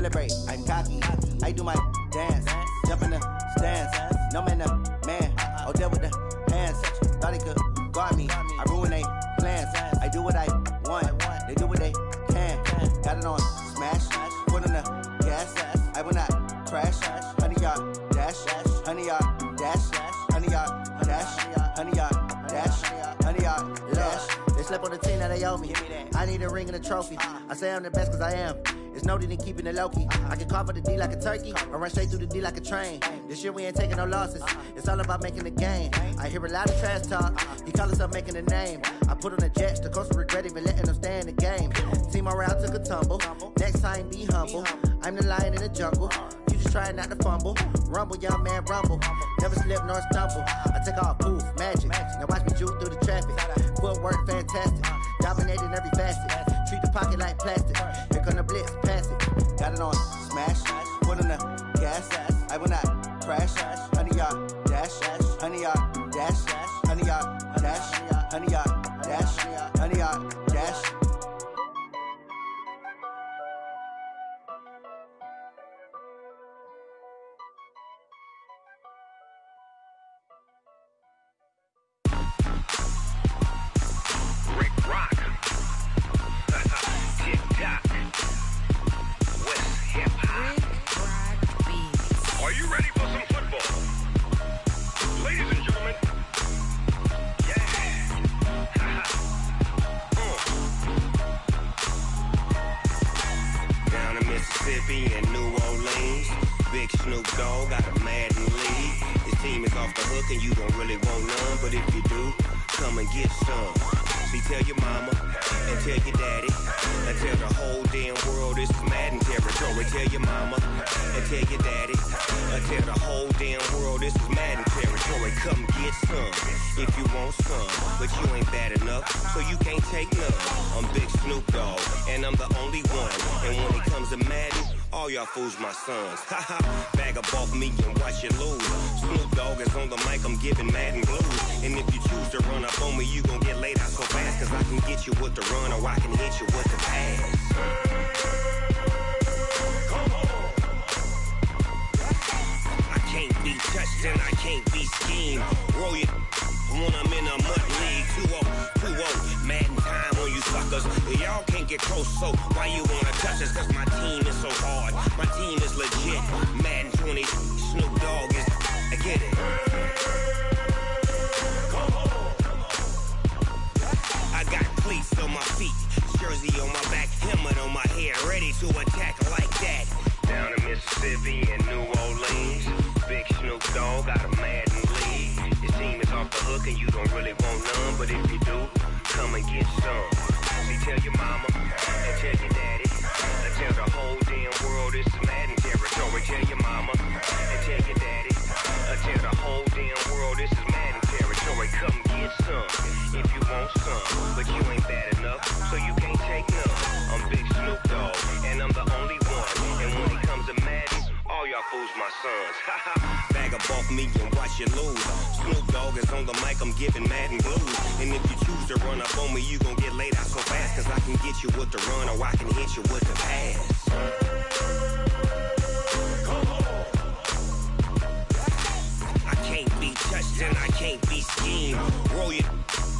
celebrate, I'm cocky. I do my dance, jump in the stands. No man, the man. Oh, there with the hands. Thought he could guard me. I ruin they plans. I do what I want. They do what they can. Got it on smash. Put on the gas. I will not crash. 100-yard dash. 100-yard dash. 100-yard dash. 100-yard dash. 100-yard dash. They slept on the team that they owe me. I need a ring and a trophy. I say I'm the best cause I am. It's no need in keeping it low-key. I can carve up the D like a turkey or run straight through the D like a train. This year we ain't taking no losses. It's all about making the game. I hear a lot of trash talk. He call himself making a name. I put on the Jets. The coach will regret even letting them stay in the game. Team around took a tumble. Next time be humble. I'm the lion in the jungle. You just trying not to fumble. Rumble, young man, rumble. Never slip nor stumble. I take off, poof, magic. Now watch me juke through the traffic. Footwork fantastic. Dominating every facet. Treat the pocket like plastic. Here come the blitz, pass it. Got it on smash. Put on the gas. I will not crash. 100-yard dash. 100-yard dash. 100-yard dash. 100-yard dash. 100-yard dash. In New Orleans, Big Snoop Dogg got a Madden league. His team is off the hook and you don't really want none, but if you do, come and get some. See, tell your mama and tell your daddy and tell the whole damn world this is Madden territory. Tell your mama and tell your daddy and tell the whole damn world this is Madden territory. Come get some if you want some, but you ain't bad enough, so you can't take none. I'm Big Snoop Dogg and I'm the only one, and when it comes to Madden, all y'all fools my sons. Haha, bag up off me and watch you lose. Snoop Dogg is on the mic, I'm giving Madden blues. And if you choose to run up on me, you gon' get laid out so fast, cause I can get you with the run or I can hit you with the pass. Come on. I can't be touched and I can't be schemed. Roll it when I'm in a mud league. 2-0, 2-0, Madden time on you suckers. Y'all can't get close, so why you wanna touch us? Cause my team is so hard, my team is legit. Madden 20, Snoop Dogg is, I get it. Come on. I got cleats on my feet, jersey on my back, helmet on my head, ready to attack like that. Down in Mississippi and New Orleans, Big Snoop Dogg got a Madden league. His team is off the hook and you don't really want none, but if you do, come and get some. See, tell your mama and tell your daddy and tell the whole damn world this is Madden territory. Tell your mama and tell your daddy and tell the whole damn world this is Madden territory. Come get some if you want some, but you ain't bad enough, so you can't take none. I'm Big Snoop Dogg and I'm the only one, and when it comes to Madden, all y'all fools my sons. Bag up off me and watch you lose. Snoop Dogg is on the mic, I'm giving Madden blues. And if you choose to run up on me, you gon' get laid out so fast, cause I can get you with the run or I can hit you with the pass. Come on. I can't be touched and I can't be schemed. Roll it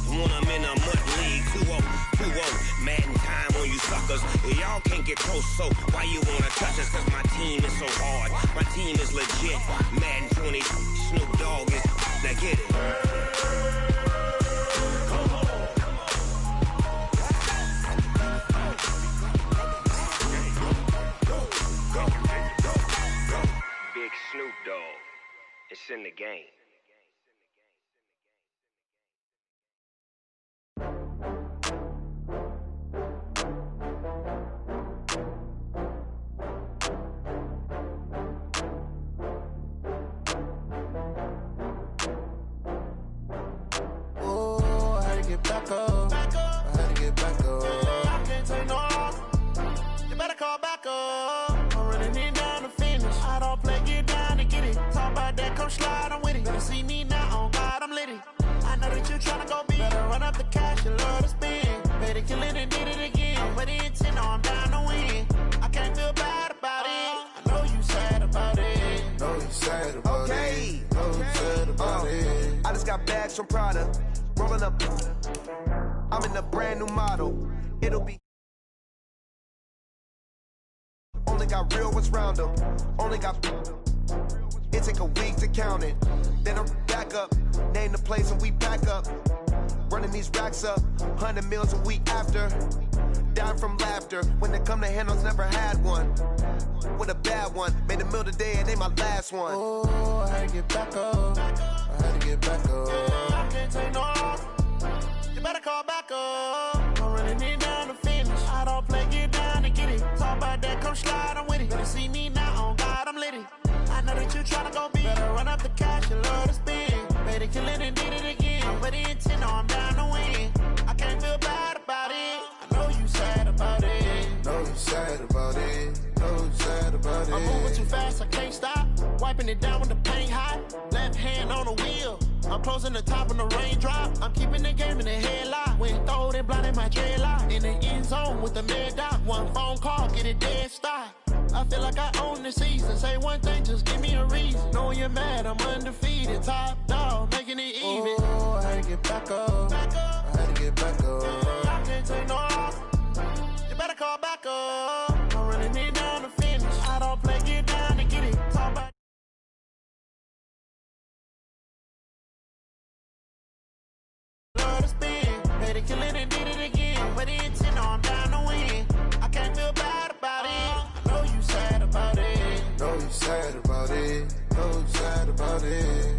when I'm in a mud league. 2-0, 2-0, Madden time on you suckers. Y'all can't get close, so why you wanna touch us? Cause my team is so hard, my team is legit. Madden 20, Snoop Dogg is, now get it. Come on. Go. Big Snoop Dogg, it's in the game. Back up. I had to get back up. I can't take no loss. You better call back up. I'm running it down to finish. I don't play, get down to get it. Talk about that, come slide, I'm with it. Better see me now, on God, I'm litty. I know that you tryna go big. Better run up the cash, you love to spend. Better kill it and did it again. I'm ready and 10, no, I'm down to win. I can't feel bad about it. from Prada. Rolling up, I'm in a brand new model. It'll be. Only got real ones round them. Only got. It take a week to count it. Then I'm back up. Name the place and we back up. Running these racks up. 100 meals a week after. Down from laughter. When they come to handles, never had one. With a bad one. Made a meal today and ain't my last one. Oh, I had to get back up. I had to get back up. I can't take no loss. You better call back up. I'm running it down to finish. I don't play, get down and get it. Talk about that, come slide, I'm with it. Better see me now, on God, I'm litty. I know that you tryna go big. Better run up the cash, you love to spend. Made it, kill it, and did it again. But the intent, no, I'm down to win. I can't feel bad about it. I know you sad about it. Know you sad about it. Know you sad about it. I'm moving too fast, I can't stop. Wiping it down with the paint hot. Left hand on the wheel. I'm closing the top when the raindrop. I'm keeping the game in the headlock. When throwed and blinded my dreadlock. In the end zone with the mad dot. One phone call, get it dead stop. I feel like I own the season. Say one thing, just give me a reason. Knowing you're mad, I'm undefeated. Top dog, making it even. Oh, I had to get back up. I had to get back up. I can't take no loss. You better call back up. I'm running it down to finish. I don't play, get down and get it. Talk about love to spin. Made it, kill it, and did it again. But the intent, no, I'm down to win. I can't feel bad about it. I know you sad about it. Know you sad about it. Know you sad about it.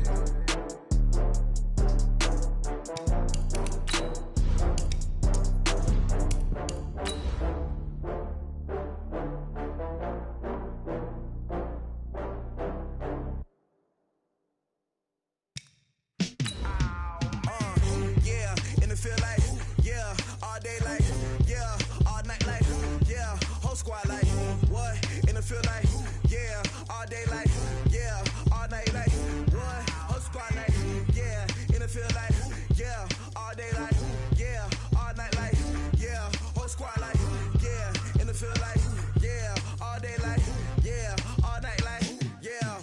Yeah, in the field like, yeah, all day like, yeah, all night like, yeah, whole squad like, what? In the field like, yeah, all day like, yeah, all night like, what? Whole squad like, yeah, in the field like, yeah, all day like, yeah, all night like, yeah, whole squad like, yeah, in the field like, yeah, all day like, yeah, all night like, yeah.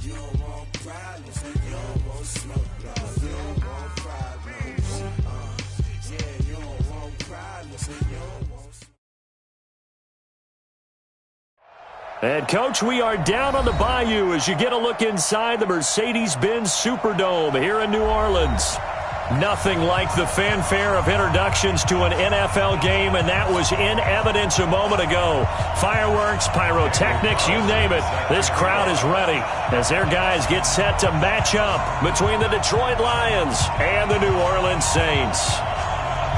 You don't want problems, you don't want smoke, you don't want problems. Yeah, you don't want problems, you don't want. And, Coach, we are down on the bayou as you get a look inside the Mercedes-Benz Superdome here in New Orleans. Nothing like the fanfare of introductions to an NFL game, and that was in evidence a moment ago. Fireworks, pyrotechnics, you name it. This crowd is ready as their guys get set to match up between the Detroit Lions and the New Orleans Saints.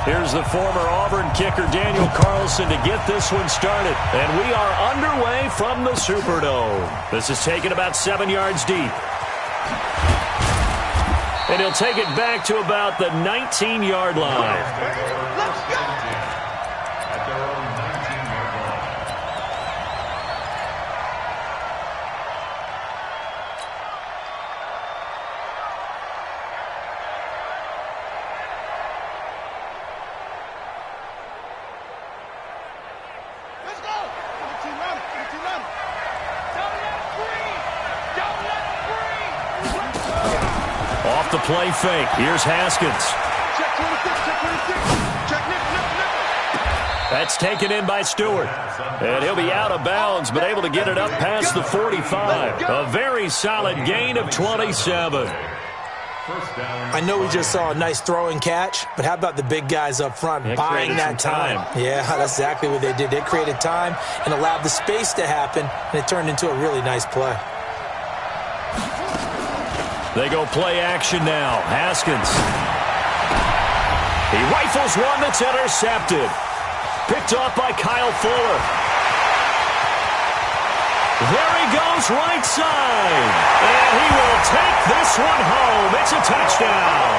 Here's the former Auburn kicker Daniel Carlson to get this one started. And we are underway from the Superdome. This is taken about 7 yards deep. And he'll take it back to about the 19-yard line. Let's go! Off the play fake. Here's Haskins. That's taken in by Stewart. And he'll be out of bounds, but able to get it up past the 45. A very solid gain of 27. I know we just saw a nice throwing catch, but how about the big guys up front buying that time? Yeah, that's exactly what they did. They created time and allowed the space to happen, and it turned into a really nice play. They go play action now. Haskins. He rifles one that's intercepted. Picked off by Kyle Fuller. There he goes right side. And he will take this one home. It's a touchdown.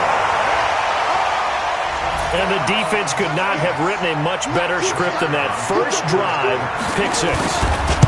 And the defense could not have written a much better script than that first drive. Pick six.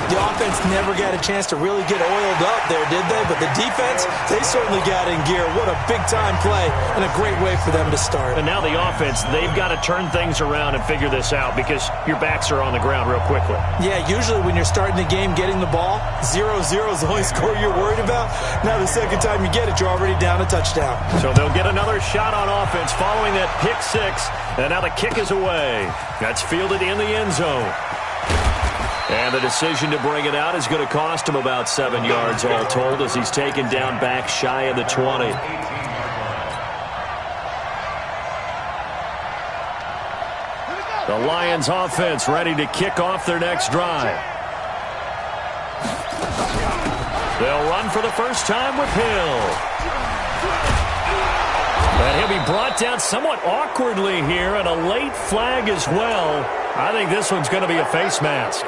The offense never got a chance to really get oiled up there, did they? But the defense, they certainly got in gear. What a big-time play and a great way for them to start. And now the offense, they've got to turn things around and figure this out because your backs are on the ground real quickly. Yeah, usually when you're starting the game getting the ball, 0-0 is the only score you're worried about. Now the second time you get it, you're already down a touchdown. So they'll get another shot on offense following that pick six. And now the kick is away. That's fielded in the end zone. And the decision to bring it out is going to cost him about 7 yards all told as he's taken down back shy of the 20. The Lions offense ready to kick off their next drive. They'll run for the first time with Hill. And he'll be brought down somewhat awkwardly here, and a late flag as well. I think this one's going to be a face mask.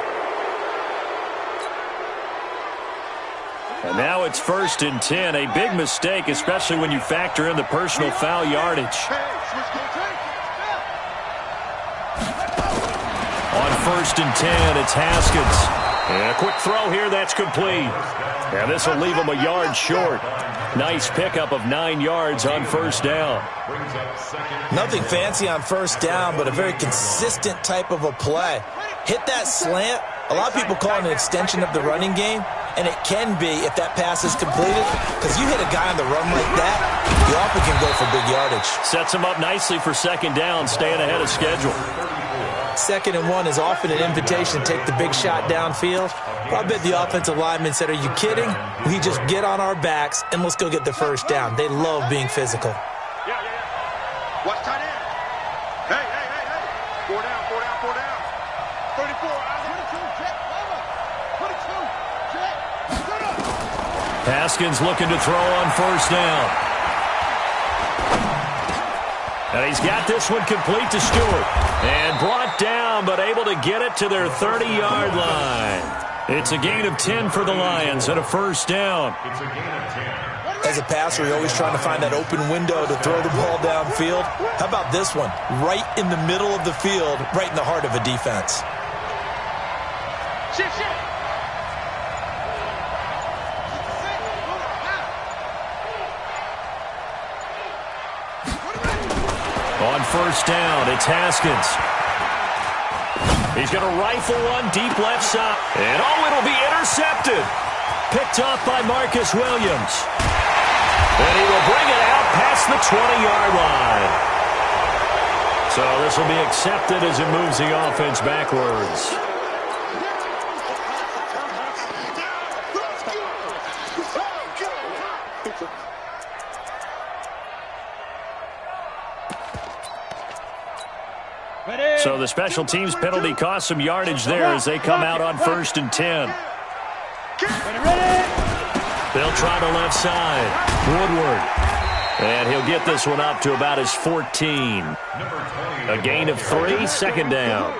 And now it's 1st and 10. A big mistake, especially when you factor in the personal foul yardage. On 1st and 10, it's Haskins. And a quick throw here, that's complete. And this will leave him a yard short. Nice pickup of 9 yards on first down. Nothing fancy on first down, but a very consistent type of a play. Hit that slant. A lot of people call it an extension of the running game, and it can be if that pass is completed, because you hit a guy on the run like that, you often can go for big yardage. Sets him up nicely for second down, staying ahead of schedule. 2nd and 1 is often an invitation to take the big shot downfield. I bet the offensive lineman said, are you kidding? We just get on our backs and let's go get the first down. They love being physical. Yeah. Watch tight end. Hey. 4 down. 34. 22, check. 22, check. Haskins looking to throw on first down. And he's got this one complete to Stewart. And brought down, but able to get it to their 30-yard line. It's a gain of 10 for the Lions and a first down. As a passer, you're always trying to find that open window to throw the ball downfield. How about this one? Right in the middle of the field, right in the heart of a defense. Shift. On first down, it's Haskins. He's going to rifle one deep left side. And it'll be intercepted. Picked off by Marcus Williams. And he will bring it out past the 20-yard line. So this will be accepted as it moves the offense backwards. So the special teams penalty cost some yardage there as they come out on 1st and 10. They'll try the left side. Woodward. And he'll get this one up to about his 14. A gain of 3, second down.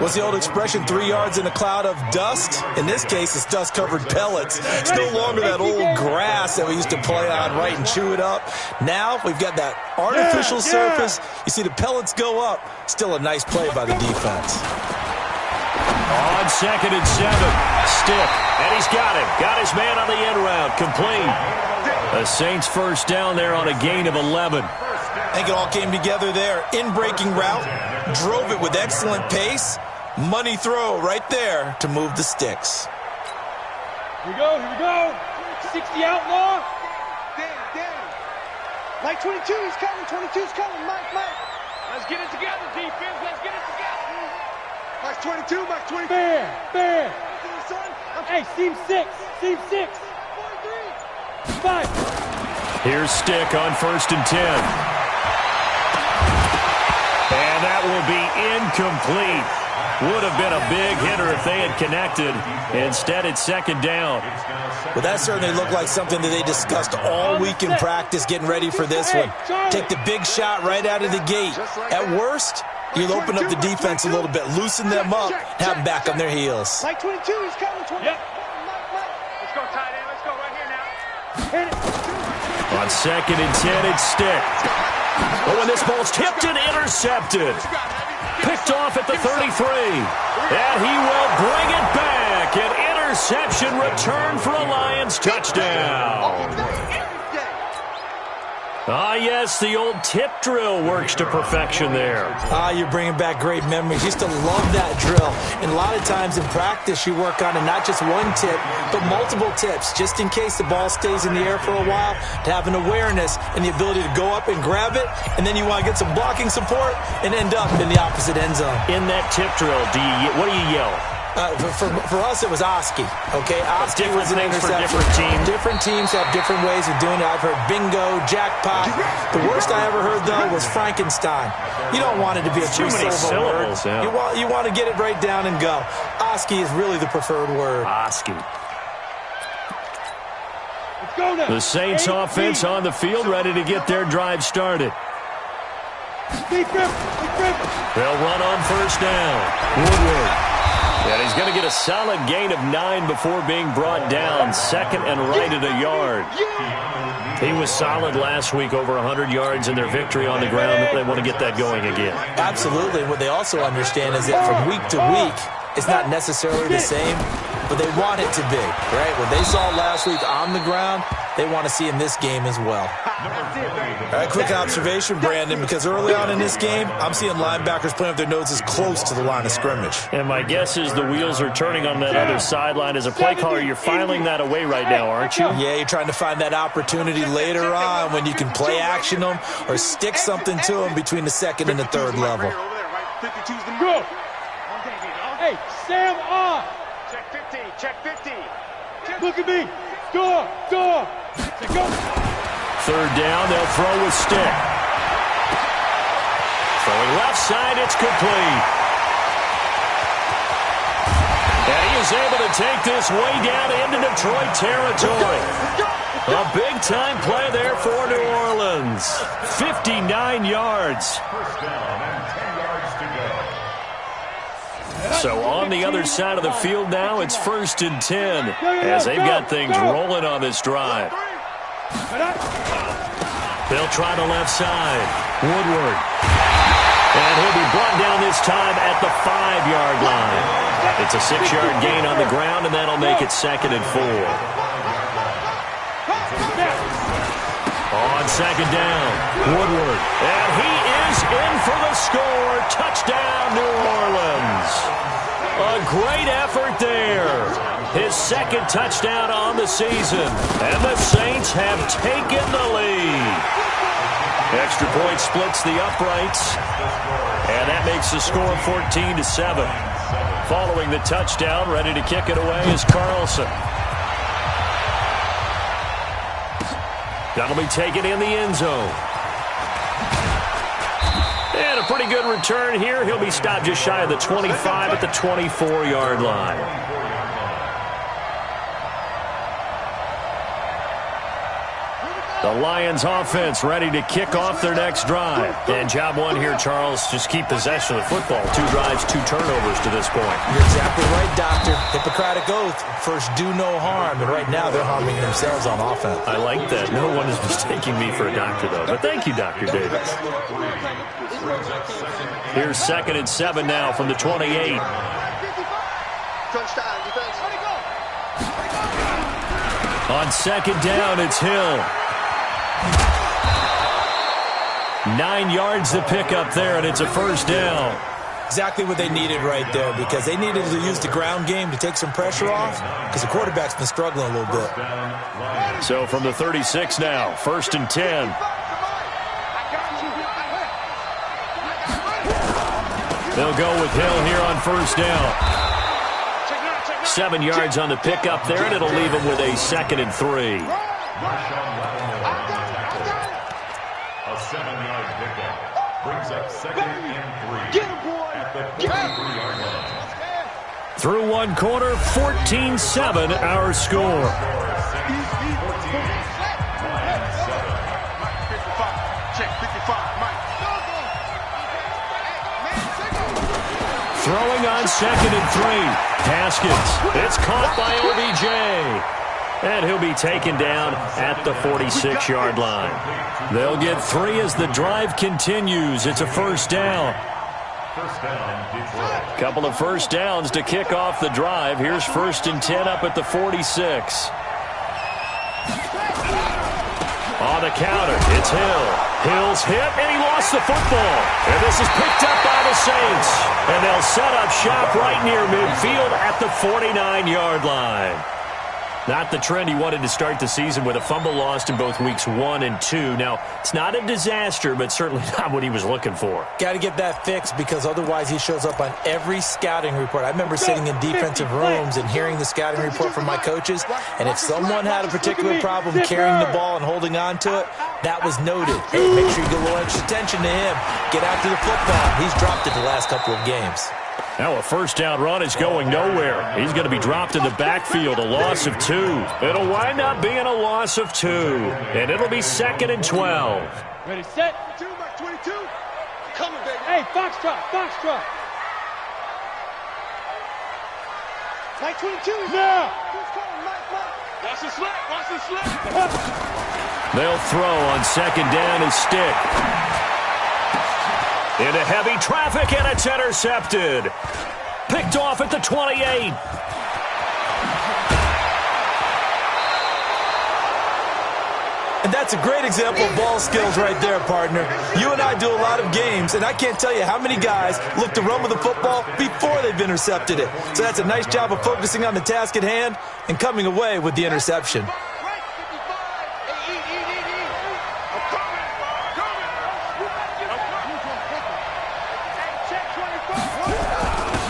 What's the old expression, 3 yards in a cloud of dust? In this case, it's dust-covered pellets. It's no longer that old grass that we used to play on, right, and chew it up. Now we've got that artificial surface. You see the pellets go up. Still a nice play by the defense. On 2nd and 7, Stick. And he's got him. Got his man on the end route. Complete. The Saints first down there on a gain of 11. I think it all came together there. In-breaking route. Drove it with excellent pace. Money throw right there to move the sticks. Here we go. 60 outlaw. Damn. Mike 22, he's coming. 22's coming. Mike. Let's get it together, defense. Let's get it together. Mike 22, Mike 23. Fair. Hey, seam 6. 43. 5. Here's Stick on 1st and 10. And that will be incomplete. Would have been a big hitter if they had connected. Instead, it's second down. Well, that certainly looked like something that they discussed all week in practice getting ready for this one. Take the big shot right out of the gate. At worst, you'll open up the defense a little bit, loosen them up, have them back on their heels. Mike 22, he's coming. 20. Yep. Let's go tight end. Let's go right here now. On 2nd and 10, it's Stick. Oh, and this ball's tipped and intercepted. Picked off at the 33. And he will bring it back pocket. Interception, return for a Lions touchdown. Yes, the old tip drill works to perfection there. You're bringing back great memories. Used to love that drill. And a lot of times in practice, you work on it, not just one tip, but multiple tips, just in case the ball stays in the air for a while, to have an awareness and the ability to go up and grab it, and then you want to get some blocking support and end up in the opposite end zone. In that tip drill, what do you yell? For us, it was Oski. Okay, Oski was an interception. For different teams. Different teams have different ways of doing it. I've heard bingo, jackpot. The worst I ever heard, though, was Frankenstein. You don't want it to be a three-syllable word. Yeah. You want to get it right down and go. Oski is really the preferred word. Oski. Let's go now. The Saints offense on the field, ready to get their drive started. They'll run on first down. Woodward. And he's going to get a solid gain of 9 before being brought down. Second and right at a yard. He was solid last week, over 100 yards in their victory on the ground. They want to get that going again. Absolutely. What they also understand is that from week to week, it's not necessarily the same, but they want it to be, right? What they saw last week on the ground, they want to see in this game as well. All right, quick observation, Brandon, because early on in this game, I'm seeing linebackers playing with their noses close to the line of scrimmage. And my guess is the wheels are turning on that other sideline. As a play caller, you're filing that away right now, aren't you? Yeah, you're trying to find that opportunity later on when you can play action them or stick something to them between the second and the third level. Go. Hey, Sam on. Check 50, check 50. Look at me. Go. Go. Third down, they'll throw with stick. Throwing left side, it's complete. And he is able to take this way down into Detroit territory. A big-time play there for New Orleans. 59 yards. So on the other side of the field now, it's 1st and 10 as they've got things rolling on this drive. They'll try the left side. Woodward. And he'll be brought down this time at the 5-yard line. It's a 6-yard gain on the ground, and that'll make it 2nd and 4. On second down, Woodward. And he is in for the score. Touchdown, New Orleans. A great effort there. His 2nd touchdown on the season. And the Saints have taken the lead. Extra point splits the uprights. And that makes the score 14-7. Following the touchdown, ready to kick it away is Carlson. That'll be taken in the end zone. And a pretty good return here. He'll be stopped just shy of the 25 at the 24-yard line. The Lions offense ready to kick off their next drive. And job one here, Charles, just keep possession of the football. 2 drives, 2 turnovers to this point. You're exactly right, Doctor. Hippocratic oath. First, do no harm. And right now, they're harming themselves on offense. I like that. No one is mistaking me for a doctor, though. But thank you, Dr. Davis. Here's 2nd and 7 now from the 28. On second down, it's Hill. 9 yards to pick up there, and it's a first down. Exactly what they needed right there, because they needed to use the ground game to take some pressure off, because the quarterback's been struggling a little bit. So from the 36 now, 1st and 10. They'll go with Hill here on first down. 7 yards on the pickup there, and it'll leave him with a 2nd and 3. A 7-yard pickup brings up 2nd and 3 at the 53-yard line. Through one quarter, 14-7 our score. Throwing on 2nd and 3. Haskins. It's caught by OBJ. And he'll be taken down at the 46-yard line. They'll get 3 as the drive continues. It's a first down. First down, Detroit. Couple of first downs to kick off the drive. Here's 1st and 10 up at the 46. On the counter, it's Hill. Hill's hit, and he lost the football. And this is picked up by the Saints. And they'll set up shop right near midfield at the 49-yard line. Not the trend he wanted to start the season with a fumble lost in both weeks 1 and 2. Now, it's not a disaster, but certainly not what he was looking for. Got to get that fixed because otherwise he shows up on every scouting report. I remember sitting in defensive rooms and hearing the scouting report from my coaches, and if someone had a particular problem carrying the ball and holding on to it, that was noted. Hey, make sure you give a little extra attention to him. Get after the football. He's dropped it the last couple of games. Now a first down run is going nowhere. He's going to be dropped in the backfield, a loss of 2. It'll wind up being a loss of 2, and it'll be 2nd and 12. Ready, set. 2, Mike 22. Coming, baby. Hey, Foxtrot, Foxtrot. Mike 22. Now. Who's calling Mike? Watch the slip, watch the slip. They'll throw on 2nd down and stick. Into heavy traffic, and it's intercepted. Picked off at the 28. And that's a great example of ball skills right there, partner. You and I do a lot of games, and I can't tell you how many guys look to run with the football before they've intercepted it. So that's a nice job of focusing on the task at hand and coming away with the interception.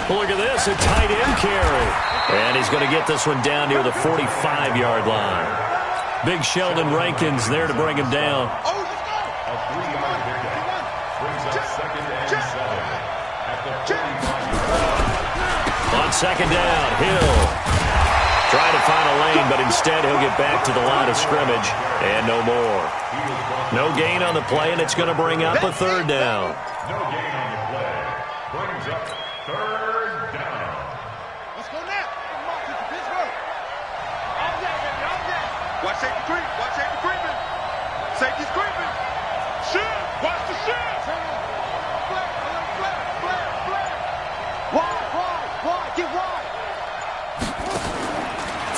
Look at this, a tight end carry. And he's going to get this one down near the 45-yard line. Big Sheldon Rankins there to bring him down. A 3-yard pickup brings up 2nd and 7 at the 45-yard line. On 2nd down, Hill trying to find a lane, but instead he'll get back to the line of scrimmage and no more. No gain on the play, and it's going to bring up a 3rd down. No gain on the play. Brings up 3rd down. Let's go now. Pittsburgh. All day, baby, all day. Watch safety creep. Watch safety creeping. Safety's creeping. Shoot. Watch the shoot. Wide, get wide.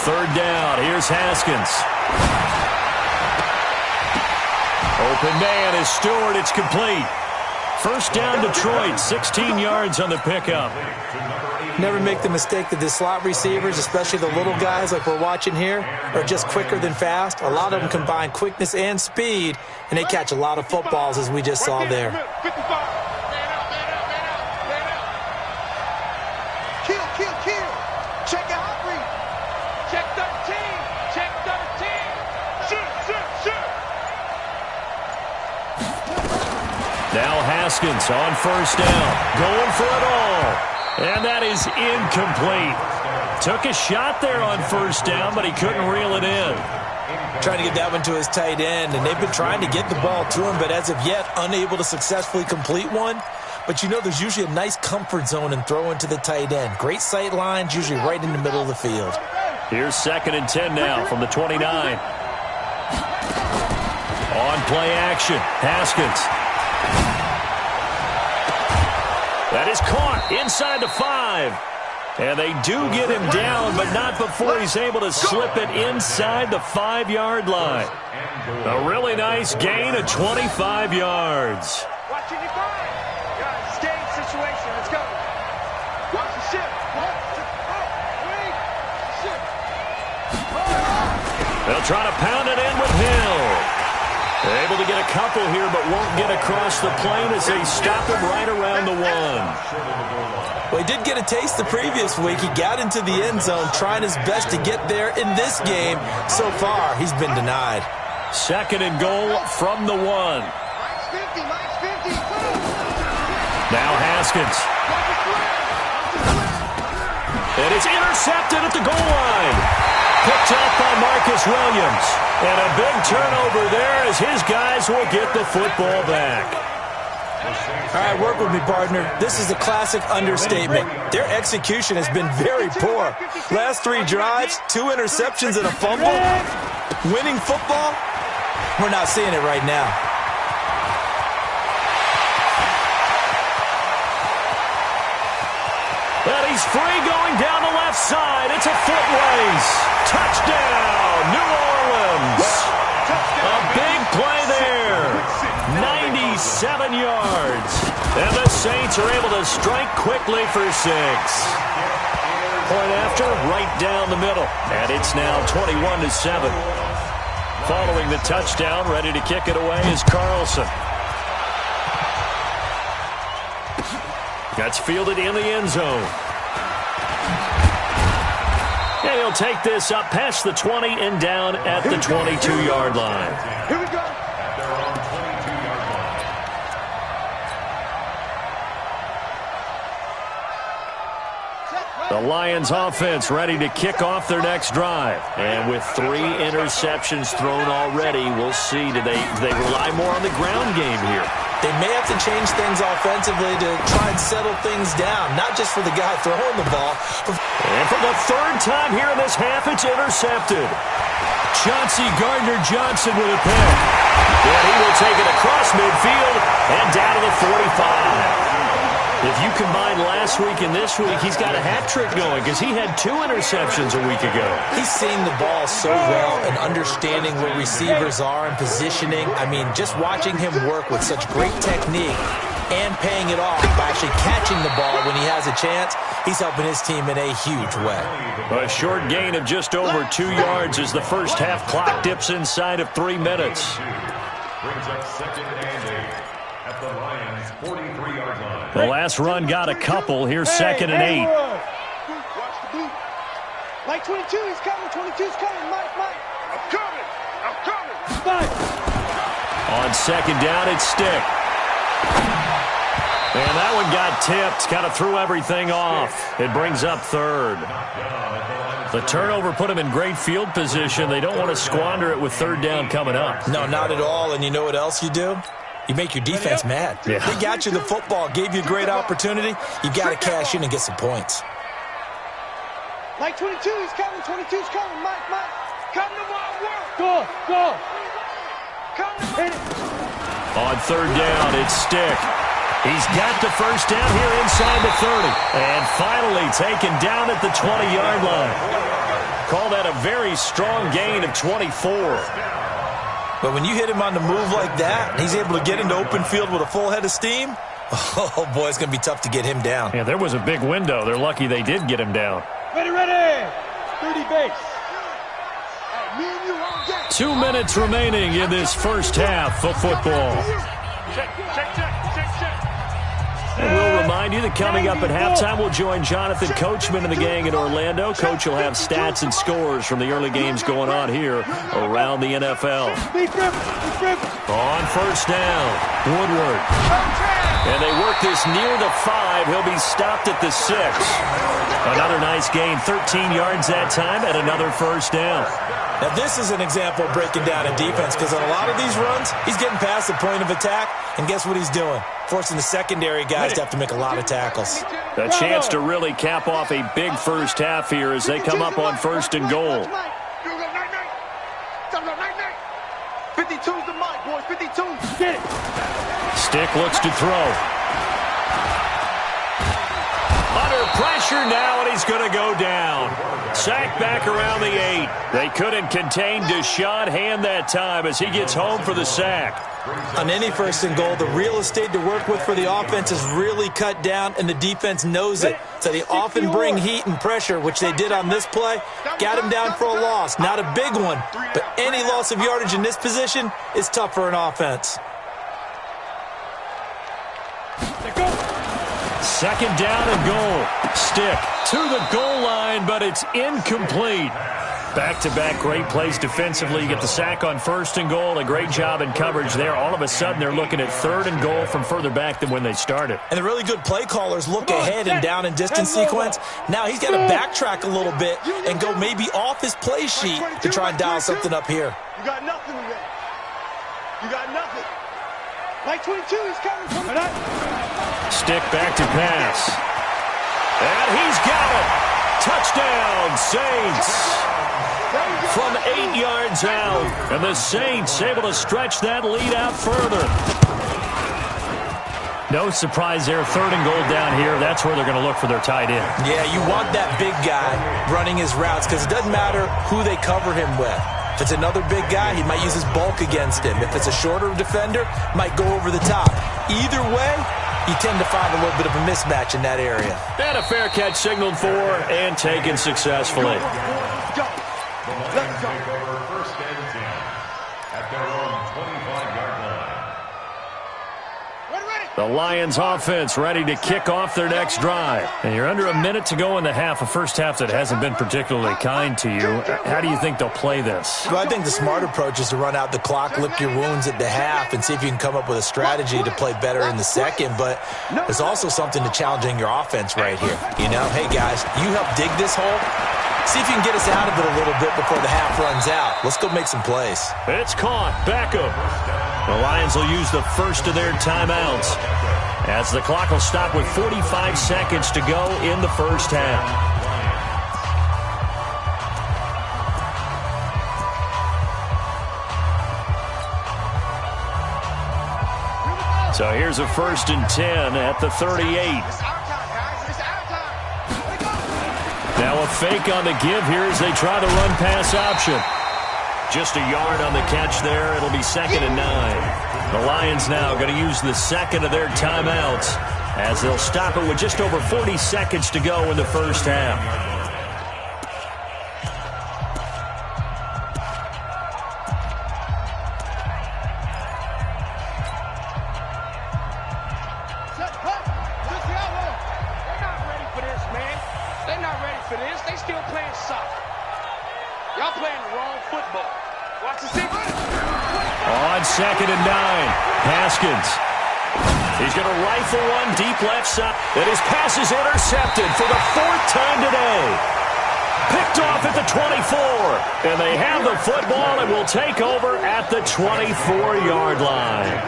3rd down, here's Haskins. Open man is Stewart, it's complete. 1st down Detroit, 16 yards on the pickup. Never make the mistake that the slot receivers, especially the little guys like we're watching here, are just quicker than fast. A lot of them combine quickness and speed, and they catch a lot of footballs, as we just saw there. 55. Kill. Check out Humphrey. Check 13. Check 13. Shoot. Now Haskins on 1st down, going for it all. And that is incomplete. Took a shot there on 1st down, but he couldn't reel it in. Trying to get that one to his tight end, and they've been trying to get the ball to him, but as of yet, unable to successfully complete one. But you know there's usually a nice comfort zone in throwing to the tight end. Great sight lines, usually right in the middle of the field. Here's 2nd and 10 now from the 29. On play action, Haskins. That is caught inside the 5. And they do get him down, but not before he's able to slip it inside the 5-yard line. A really nice gain of 25 yards. Watch your divide. Game situation. Let's go. Watch the ship. They'll try to pound it in with Hill. They're able to get a couple here, but won't get across the plane as they stop him right around the 1. Well, he did get a taste the previous week. He got into the end zone, trying his best to get there in this game. So far, he's been denied. 2nd and goal from the 1. Mike's 50. Now Haskins. And it's intercepted at the goal line. Picked up by Marcus Williams. And a big turnover there as his guys will get the football back. All right, work with me, partner. This is a classic understatement. Their execution has been very poor. Last 3 drives, 2 interceptions and a fumble. Winning football? We're not seeing it right now. He's free going down the left side. It's a foot race. Touchdown, New Orleans. A big play there. 97 yards. And the Saints are able to strike quickly for 6. Point after, right down the middle. And it's now 21-7. Following the touchdown, ready to kick it away is Carlson. That's fielded in the end zone. And he'll take this up past the 20 and down at the 22-yard line. Here we go. The Lions offense ready to kick off their next drive. And with 3 interceptions thrown already, we'll see. Do they rely more on the ground game here? They may have to change things offensively to try and settle things down, not just for the guy throwing the ball. And for the 3rd time here in this half, it's intercepted. Chauncey Gardner-Johnson with a pick. And he will take it across midfield and down to the 45. If you combine last week and this week, he's got a hat trick going because he had 2 interceptions a week ago. He's seeing the ball so well and understanding where receivers are and positioning. I mean, just watching him work with such great technique and paying it off by actually catching the ball when he has a chance, he's helping his team in a huge way. A short gain of just over 2 yards as the first half clock dips inside of 3 minutes. Brings up 2nd and 8 at the Lions' 43-yard line. The last run got a couple. Here's 2nd and 8. Watch the boot. Mike 22, he's coming. 22's coming. Mike. I'm coming. Mike. On 2nd down, it's Stick. And that one got tipped. Kind of threw everything off. It brings up 3rd. The turnover put him in great field position. They don't want to squander it with 3rd down coming up. No, not at all. And you know what else you do? You make your defense mad. Yeah. They got you the football, gave you a great opportunity. You got to cash in and get some points. Mike 22, he's coming. 22's coming. Mike. Come to my work. Go. Come to hit it. On 3rd down, it's Stick. He's got the first down here inside the 30. And finally taken down at the 20-yard line. Call that a very strong gain of 24. But when you hit him on the move like that, he's able to get into open field with a full head of steam, oh, boy, it's going to be tough to get him down. Yeah, there was a big window. They're lucky they did get him down. Ready. 30 base. 2 minutes remaining in this first half of football. Check. And we'll remind you that coming up at halftime, we'll join Jonathan Coachman and the gang in Orlando. Coach will have stats and scores from the early games going on here around the NFL. On 1st down, Woodward. And they work this near the 5. He'll be stopped at the 6. Another nice gain, 13 yards that time, and another 1st down. Now, this is an example of breaking down in defense because on a lot of these runs, he's getting past the point of attack, and guess what he's doing? Forcing the secondary guys to have to make a lot of tackles. A chance to really cap off a big first half here as they come up on 1st and goal. 52's the Mike, boys. 52. Get it. Stick looks to throw. Under pressure now, and he's going to go down. Sacked back around the 8. They couldn't contain Deshaun Hand that time as he gets home for the sack. On any 1st and goal, the real estate to work with for the offense is really cut down, and the defense knows it. So they often bring heat and pressure, which they did on this play. Got him down for a loss. Not a big one, but any loss of yardage in this position is tough for an offense. 2nd down and goal. Stick to the goal line, but it's incomplete. Back-to-back great plays defensively. You get the sack on 1st and goal. A great job in coverage there. All of a sudden, they're looking at 3rd and goal from further back than when they started. And the really good play callers look ahead and down and distance sequence. Now he's got to backtrack a little bit and go maybe off his play sheet to try and dial something up here. You got nothing today. You got nothing. Mike 22 is coming. Stick back to pass. And he's got it. Touchdown, Saints. From 8 yards out. And the Saints able to stretch that lead out further. No surprise there. 3rd and goal down here. That's where they're going to look for their tight end. Yeah, you want that big guy running his routes because it doesn't matter who they cover him with. If it's another big guy, he might use his bulk against him. If it's a shorter defender, might go over the top. Either way, you tend to find a little bit of a mismatch in that area. And a fair catch signaled for and taken successfully. Let's go. The Lions take over 1st and 10 at their own 25-yard line. The Lions offense ready to kick off their next drive. And you're under a minute to go in the half, a first half that hasn't been particularly kind to you. How do you think they'll play this? Well, I think the smart approach is to run out the clock, lick your wounds at the half, and see if you can come up with a strategy to play better in the second. But there's also something to challenging your offense right here. You know, hey, guys, you help dig this hole. See if you can get us out of it a little bit before the half runs out. Let's go make some plays. It's caught. Beckham. The Lions will use the first of their timeouts as the clock will stop with 45 seconds to go in the first half. So here's a 1st and 10 at the 38. Now a fake on the give here as they try the run-pass option. Just a yard on the catch there. It'll be 2nd and 9. The Lions now going to use the second of their timeouts as they'll stop it with just over 40 seconds to go in the first half. On 2nd and 9, Haskins. He's going to rifle one deep left side. And his pass is intercepted for the 4th time today. Picked off at the 24. And they have the football and will take over at the 24-yard line.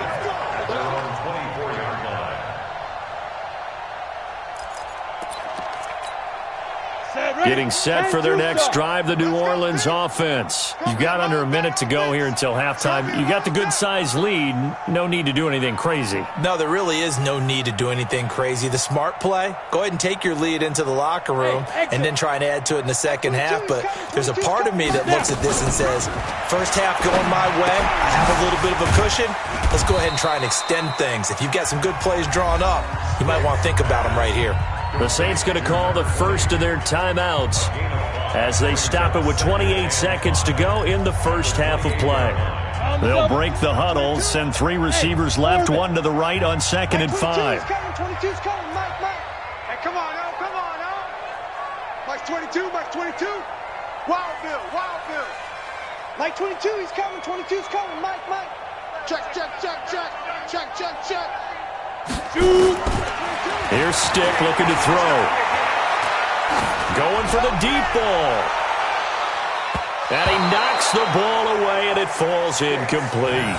Getting set for their next drive, the New Orleans offense. You've got under a minute to go here until halftime. You got the good-sized lead. No need to do anything crazy. No, there really is no need to do anything crazy. The smart play, go ahead and take your lead into the locker room and then try and add to it in the second half. But there's a part of me that looks at this and says, first half going my way, I have a little bit of a cushion. Let's go ahead and try and extend things. If you've got some good plays drawn up, you might want to think about them right here. The Saints going to call the first of their timeouts as they stop it with 28 seconds to go in the first half of play. They'll break the huddle, send 3 receivers left, 1 to the right on 2nd and 5. 22's coming, Mike. Hey, come on now. Mike 22. Wild Bill. Mike 22, he's coming. 22's coming, Mike. Check. Shoot. Here's Stick looking to throw. Going for the deep ball. And he knocks the ball away, and it falls incomplete.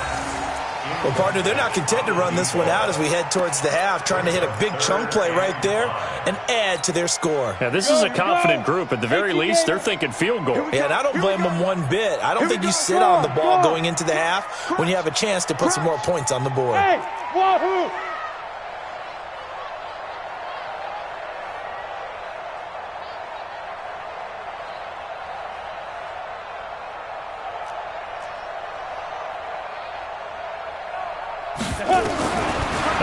Well, partner, they're not content to run this one out as we head towards the half, trying to hit a big chunk play right there and add to their score. Yeah, this is a confident group. At the very least, they're thinking field goal. Yeah, and I don't blame them one bit. I don't think you sit on the ball going into the half when you have a chance to put some more points on the board. Hey, wahoo!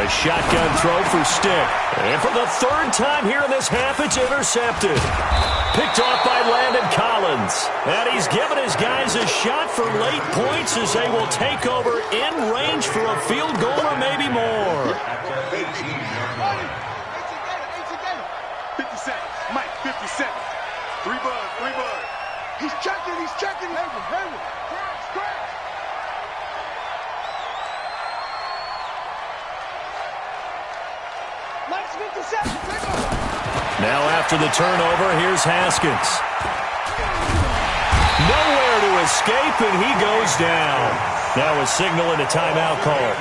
A shotgun throw for Stick. And for the 3rd time here in this half, it's intercepted. Picked off by Landon Collins. And he's given his guys a shot for late points as they will take over in range for a field goal or maybe more. 50 seconds. Mike, 50 seconds. 3 buds. He's checking. Hayward. Scratch. Mike's 57. Now after the turnover, here's Haskins. Nowhere to escape, and he goes down. Now a signal and a timeout call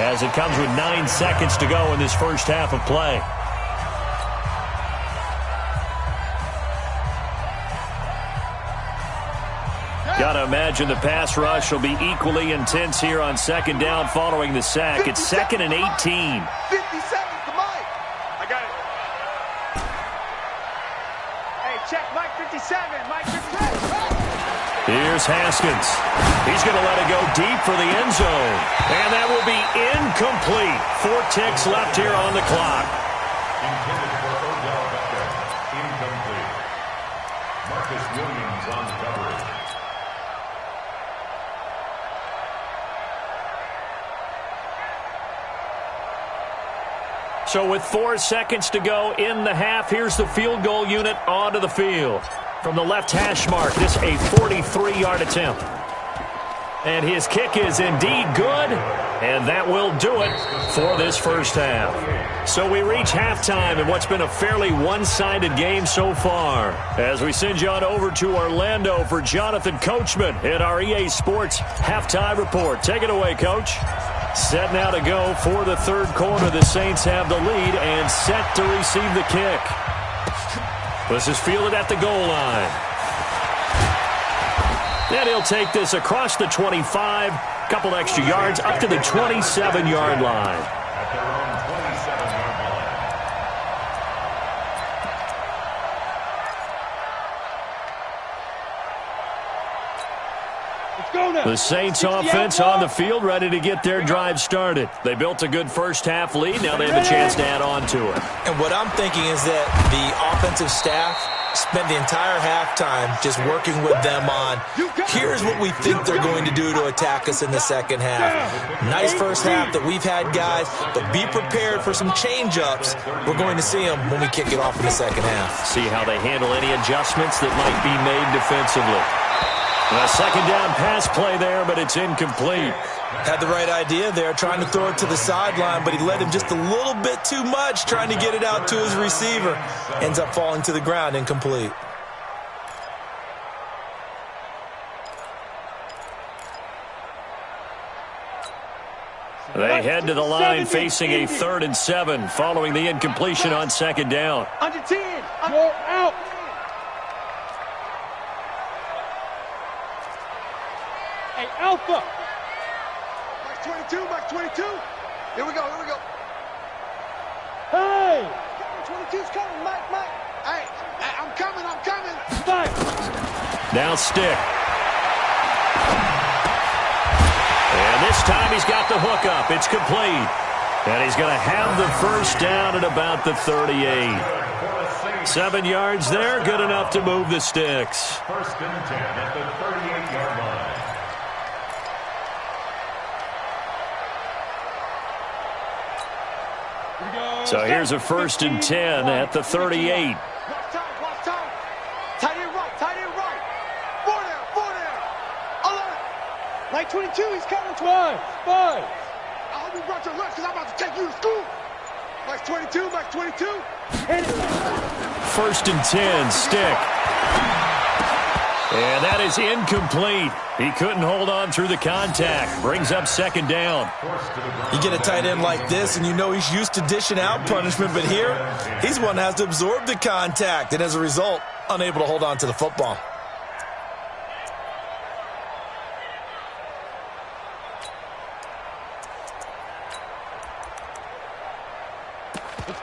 as it comes with 9 seconds to go in this first half of play. Got to imagine the pass rush will be equally intense here on second down following the sack. It's 2nd and 18. 50 seconds to Mike. I got it. Hey, check Mike 57. Mike 57. Here's Haskins. He's going to let it go deep for the end zone. And that will be incomplete. 4 ticks left here on the clock. Intended for Odell Beckham. Incomplete. Marcus Williams on the coverage. So with 4 seconds to go in the half, here's the field goal unit onto the field. From the left hash mark, this a 43-yard attempt. And his kick is indeed good, and that will do it for this first half. So we reach halftime in what's been a fairly one-sided game so far. As we send you on over to Orlando for Jonathan Coachman in our EA Sports Halftime Report. Take it away, Coach. Set now to go for the third quarter. The Saints have the lead and set to receive the kick. This is fielded at the goal line. And he'll take this across the 25, couple extra yards, up to the 27-yard line. At their own 27-yard line. Let's go now. The Saints offense on the field, ready to get their drive started. They built a good first-half lead. Now they have a chance to add on to it. And what I'm thinking is that the offensive staff spent the entire halftime just working with them on, here's what we think they're going to do to attack us in the second half. Nice first half that we've had, guys, but be prepared for some change-ups. We're going to see them when we kick it off in the second half. See how they handle any adjustments that might be made defensively. A second down pass play there, but it's incomplete. Had the right idea there, trying to throw it to the sideline, but he led him just a little bit too much, trying to get it out to his receiver. Ends up falling to the ground, incomplete. They head to the line facing a 3rd and 7 following the incompletion on second down. Under 10. You're out. Hey, Alpha. Mike 22, Mike 22. Here we go. Hey. 22's coming, Mike. Hey, I'm coming. Fight. Now stick. And this time he's got the hook up. It's complete. And he's going to have the first down at about the 38. 7 yards there, good enough to move the sticks. 1st and 10 at the 38-yard line. So here's a 1st and 10 at the 38. Watch time. Tight end right. Four there. Alert. Mike 22, he's coming. 5. I hope you brought your lunch because I'm about to take you to school. Mike 22. Hit it. 1st and 10, stick. And that is incomplete. He couldn't hold on through the contact. Brings up second down. You get a tight end like this, and you know he's used to dishing out punishment, but here, he's one that has to absorb the contact, and as a result, unable to hold on to the football.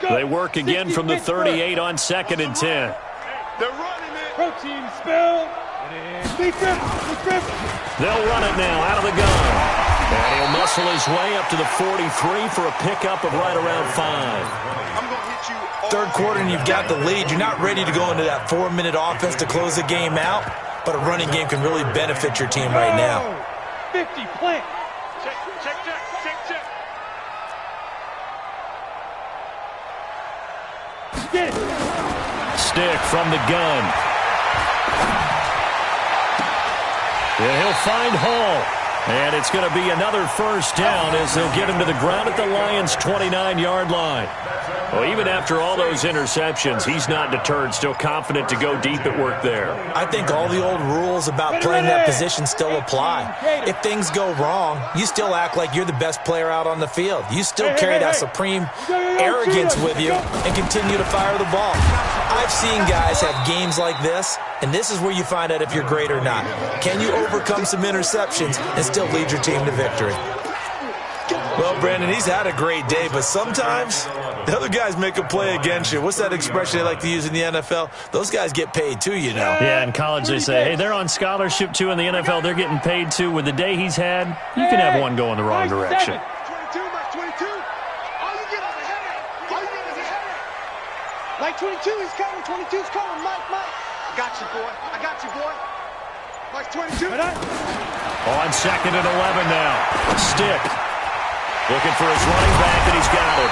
They work again from the 38 on 2nd and 10. They're running it. Protein spell. Big rip. They'll run it now out of the gun. And he'll muscle his way up to the 43 for a pickup of right around 5. I'm going to hit you. Third quarter and you've got the lead. You're not ready to go into that 4-minute offense to close the game out, but a running game can really benefit your team right now. 50 plant. Check. Get it. Stick from the gun. And he'll find Hall. And it's going to be another first down as they'll get him to the ground at the Lions' 29-yard line. Well, even after all those interceptions, he's not deterred, still confident to go deep at work there. I think all the old rules about playing that position still apply. If things go wrong, you still act like you're the best player out on the field. You still carry that supreme arrogance with you and continue to fire the ball. I've seen guys have games like this, and this is where you find out if you're great or not. Can you overcome some interceptions and still lead your team to victory? Well, Brandon, he's had a great day, but sometimes the other guys make a play against you. What's that expression they like to use in the NFL? Those guys get paid too, you know. Yeah, in college they say, hey, they're on scholarship too. In the NFL, they're getting paid too. With the day he's had, you can have one go in the wrong direction. 22, Mike 22. All you get is a headache. All you get is a headache. Mike 22, he's coming. 22's coming. Mike. I got you, boy. I got you, boy. Mike 22. On 2nd and 11 now. Stick. Looking for his running back, and he's got him.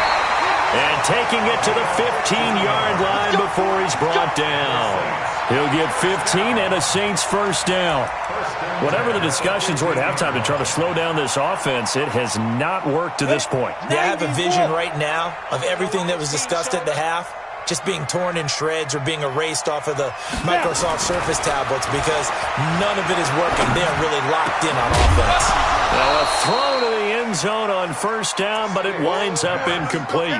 And taking it to the 15-yard line before he's brought down. He'll get 15 and a Saints first down. Whatever the discussions were at halftime to try to slow down this offense, it has not worked to this point. Yeah, I have a vision right now of everything that was discussed at the half just being torn in shreds or being erased off of the Microsoft Surface tablets because none of it is working. They are really locked in on offense. Well, a throw to the end zone on first down, but it winds up incomplete.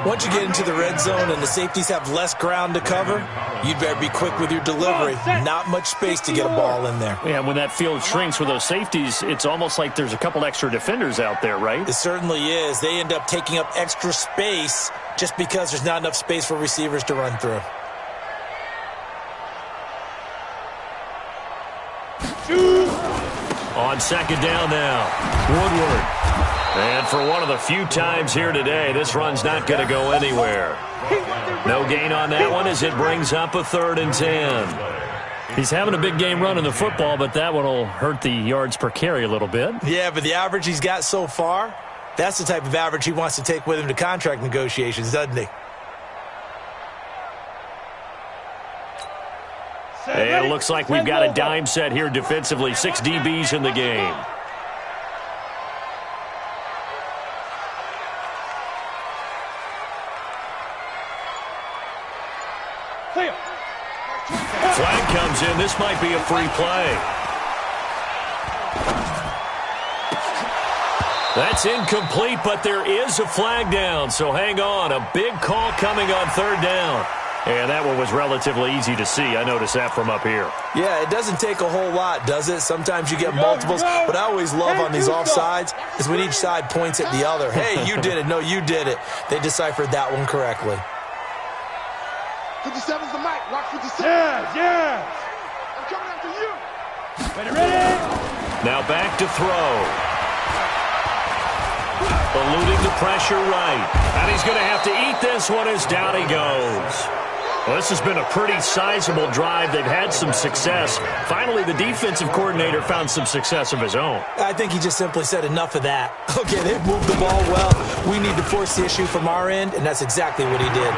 Once you get into the red zone and the safeties have less ground to cover, you'd better be quick with your delivery. Not much space to get a ball in there. Yeah, when that field shrinks with those safeties, it's almost like there's a couple extra defenders out there, right? It certainly is. They end up taking up extra space just because there's not enough space for receivers to run through. On 2nd down now, Woodward. And for one of the few times here today, this run's not going to go anywhere. No gain on that one as it brings up a 3rd and 10. He's having a big game running the football, but that one will hurt the yards per carry a little bit. Yeah, but the average he's got so far, that's the type of average he wants to take with him to contract negotiations, doesn't he? And it looks like we've got a dime set here defensively. 6 DBs in the game. Flag comes in. This might be a free play. That's incomplete, but there is a flag down. So hang on. A big call coming on 3rd down. And that one was relatively easy to see. I noticed that from up here. Yeah, it doesn't take a whole lot, does it? Sometimes you get multiples. What I always love on these offsides is when each side points at the other. Hey, you did it. No, you did it. They deciphered that one correctly. 57's the mic. Watch 57. Yeah. I'm coming after you. Ready? Now back to throw. Eluding the pressure right. And he's going to have to eat this one as down he goes. Well, this has been a pretty sizable drive. They've had some success. Finally, the defensive coordinator found some success of his own. I think he just simply said enough of that. Okay, they've moved the ball well. We need to force the issue from our end, and that's exactly what he did.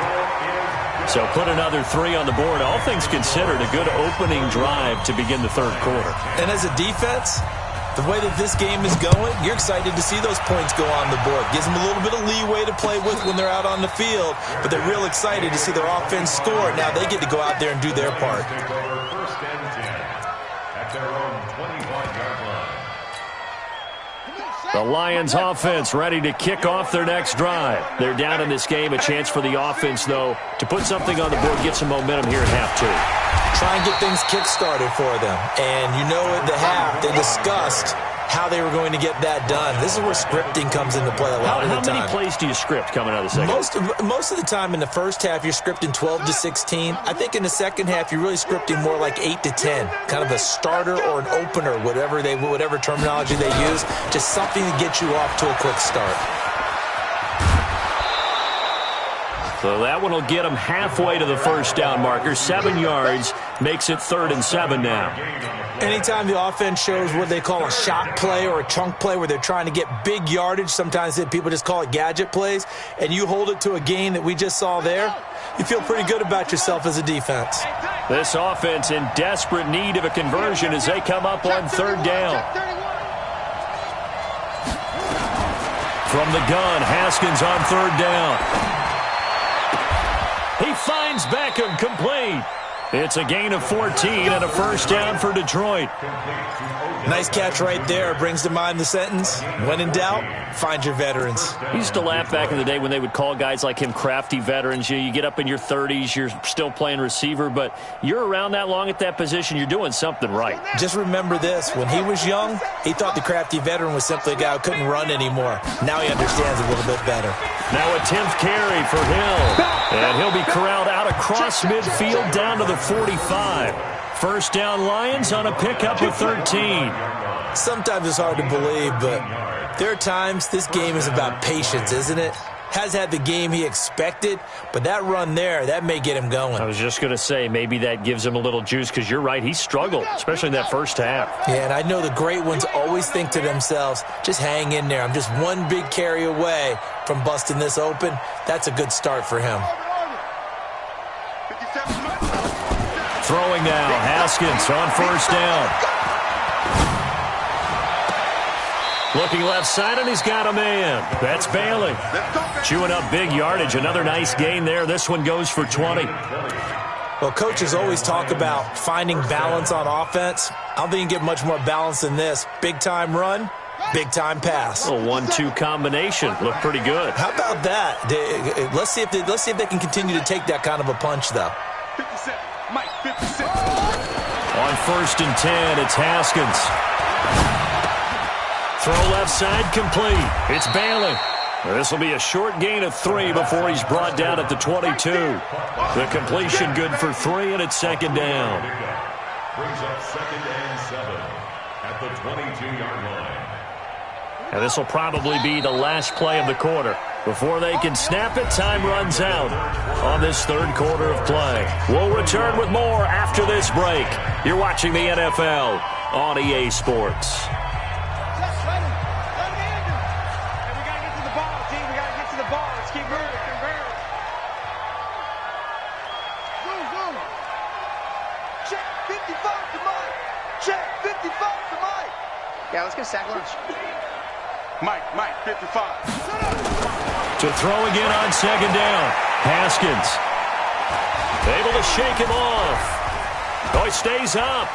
So put another 3 on the board. All things considered, a good opening drive to begin the 3rd quarter. And as a defense, the way that this game is going, you're excited to see those points go on the board. Gives them a little bit of leeway to play with when they're out on the field, but they're real excited to see their offense score. Now they get to go out there and do their part. First and 10 at their own 25-yard line. The Lions offense ready to kick off their next drive. They're down in this game. A chance for the offense, though, to put something on the board, get some momentum here at half 2. Try and get things kick-started for them. And you know at the half, they discussed how they were going to get that done. This is where scripting comes into play a lot of the time. How many plays do you script coming out of the second? Most of the time in the first half, you're scripting 12 to 16. I think in the second half, you're really scripting more like 8 to 10. Kind of a starter or an opener, whatever terminology they use. Just something to get you off to a quick start. So that one will get them halfway to the first down marker. 7 yards makes it 3rd and 7 now. Anytime the offense shows what they call a shot play or a chunk play where they're trying to get big yardage, sometimes people just call it gadget plays, and you hold it to a gain that we just saw there, you feel pretty good about yourself as a defense. This offense in desperate need of a conversion as they come up on 3rd down. From the gun, Haskins on 3rd down. He finds Beckham complete. It's a gain of 14 and a first down for Detroit. Nice catch right there. Brings to mind the sentence, when in doubt, find your veterans. I used to laugh back in the day when they would call guys like him crafty veterans. You get up in your 30s, you're still playing receiver, but you're around that long at that position, you're doing something right. Just remember this. When he was young, he thought the crafty veteran was simply a guy who couldn't run anymore. Now he understands a little bit better. Now a 10th carry for Hill. And he'll be corralled out across midfield down to the 45. First down Lions on a pickup of 13. Sometimes it's hard to believe, but there are times this game is about patience, isn't it? Has had the game he expected, but that run there, that may get him going. I was just going to say, maybe that gives him a little juice, because you're right, he struggled, especially in that first half. Yeah, and I know the great ones always think to themselves, just hang in there. I'm just one big carry away from busting this open. That's a good start for him. Throwing now, Haskins on first down. Looking left side, and he's got a man. That's Bailey. Chewing up big yardage. Another nice gain there. This one goes for 20. Well, coaches always talk about finding balance on offense. I don't think you can get much more balance than this. Big-time run, big-time pass. A 1-2 combination. Looked pretty good. How about that? Let's see if they can continue to take that kind of a punch, though. 57, Mike, 56. On first and 10, it's Haskins. Throw left side complete. It's Bailey. This will be a short gain of 3 before he's brought down at the 22. The completion good for 3, and it's second down. Brings up 2nd and 7 at the 22-yard line. And this will probably be the last play of the quarter. Before they can snap it, time runs out on this third quarter of play. We'll return with more after this break. You're watching the NFL on EA Sports. Yeah, let's get a sack lunch. Mike, 55. To throw again on second down. Haskins. Able to shake him off. Oh, he stays up.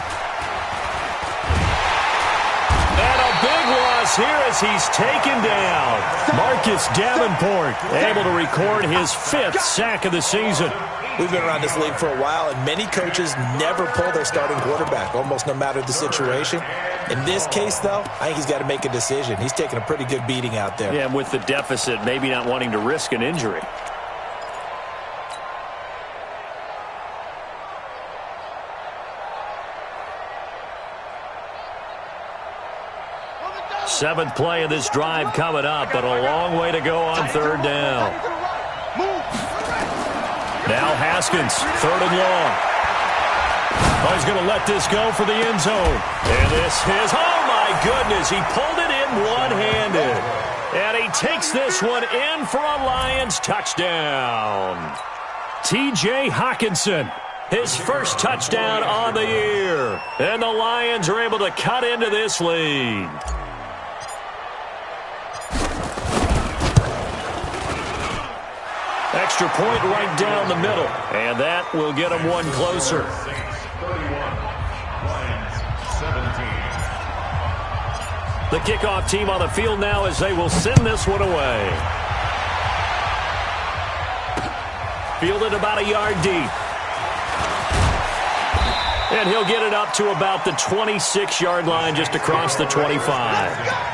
And a big loss here as he's taken down. Marcus Davenport able to record his 5th sack of the season. We've been around this league for a while, and many coaches never pull their starting quarterback, almost no matter the situation. In this case, though, I think he's got to make a decision. He's taking a pretty good beating out there. Yeah, and with the deficit, maybe not wanting to risk an injury. Seventh play of this drive coming up, but a long way to go on third down. Now Haskins, 3rd and long. Oh, he's going to let this go for the end zone. And this is, oh my goodness, he pulled it in one-handed. And he takes this one in for a Lions touchdown. T.J. Hockenson, his first touchdown on the year. And the Lions are able to cut into this lead. Extra point right down the middle. And that will get them one closer. 31, Lions 17. The kickoff team on the field now as they will send this one away. Fielded about a yard deep. And he'll get it up to about the 26-yard line, just across the 25.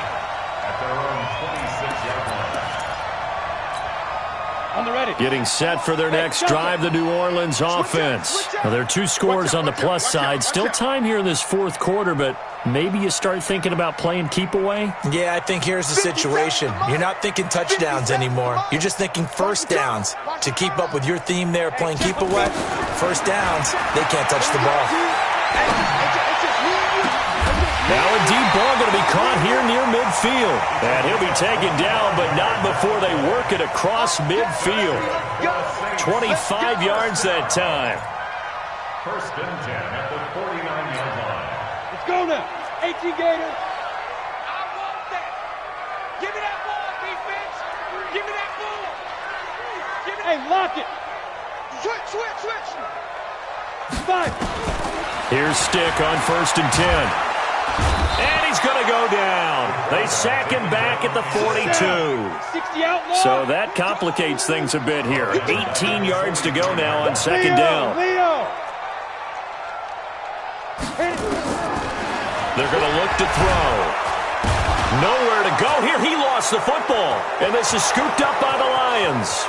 Getting set for their next drive, the New Orleans offense. Now, there are 2 scores on the plus side. Still time here in this fourth quarter, but maybe you start thinking about playing keep away? Yeah, I think here's the situation. You're not thinking touchdowns anymore. You're just thinking first downs. To keep up with your theme there, playing keep away, first downs, they can't touch the ball. Now a deep ball going to be caught here near midfield. And he'll be taken down, but not before they work it across midfield. 25 yards that time. First and 10 at the 49-yard line. Let's go now. 18 Gators. I want that. Give me that ball, defense. Give me that ball. Hey, lock it. Switch. Here's Stick on 1st and 10. And he's going to go down. They sack him back at the 42. So that complicates things a bit here. 18 yards to go now on 2nd down. They're going to look to throw. Nowhere to go here. He lost the football. And this is scooped up by the Lions.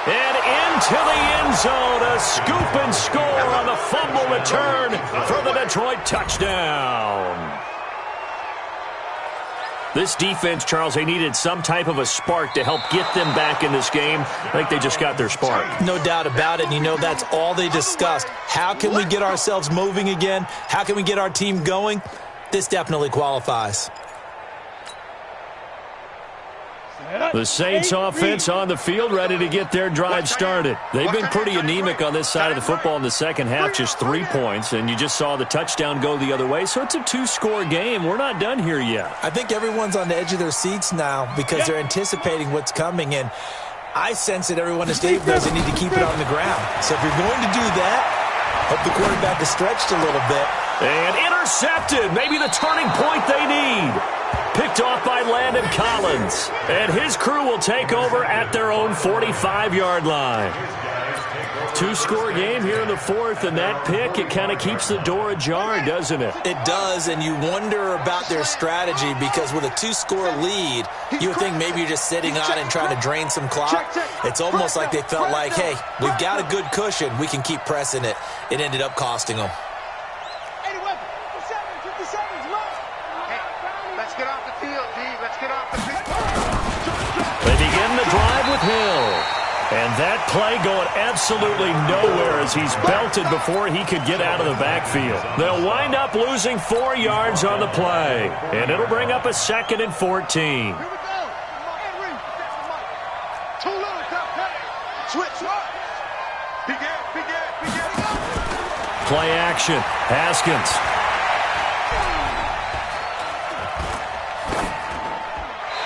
And into the end zone, a scoop and score on the fumble return for the Detroit touchdown. This defense, Charles, they needed some type of a spark to help get them back in this game. I think they just got their spark. No doubt about it, and you know that's all they discussed. How can we get ourselves moving again? How can we get our team going? This definitely qualifies. The Saints offense on the field, ready to get their drive started. They've been pretty anemic on this side of the football in the second half, just 3 points, and you just saw the touchdown go the other way, so it's a 2-score game. We're not done here yet. I think everyone's on the edge of their seats now because they're anticipating what's coming, and I sense that everyone in Dave does they need to keep it on the ground. So if you're going to do that, hope the quarterback is stretched a little bit. And intercepted, maybe the turning point they need. Picked off by Landon Collins. And his crew will take over at their own 45-yard line. 2-score game here in the 4th, and that pick, it kind of keeps the door ajar, doesn't it? It does, and you wonder about their strategy because with a 2-score lead, you would think maybe you're just sitting on and trying to drain some clock. It's almost like they felt like, hey, we've got a good cushion. We can keep pressing it. It ended up costing them. They begin the drive with Hill. And that play going absolutely nowhere as he's belted before he could get out of the backfield. They'll wind up losing 4 yards on the play. And it'll bring up a 2nd and 14. Play action. Haskins.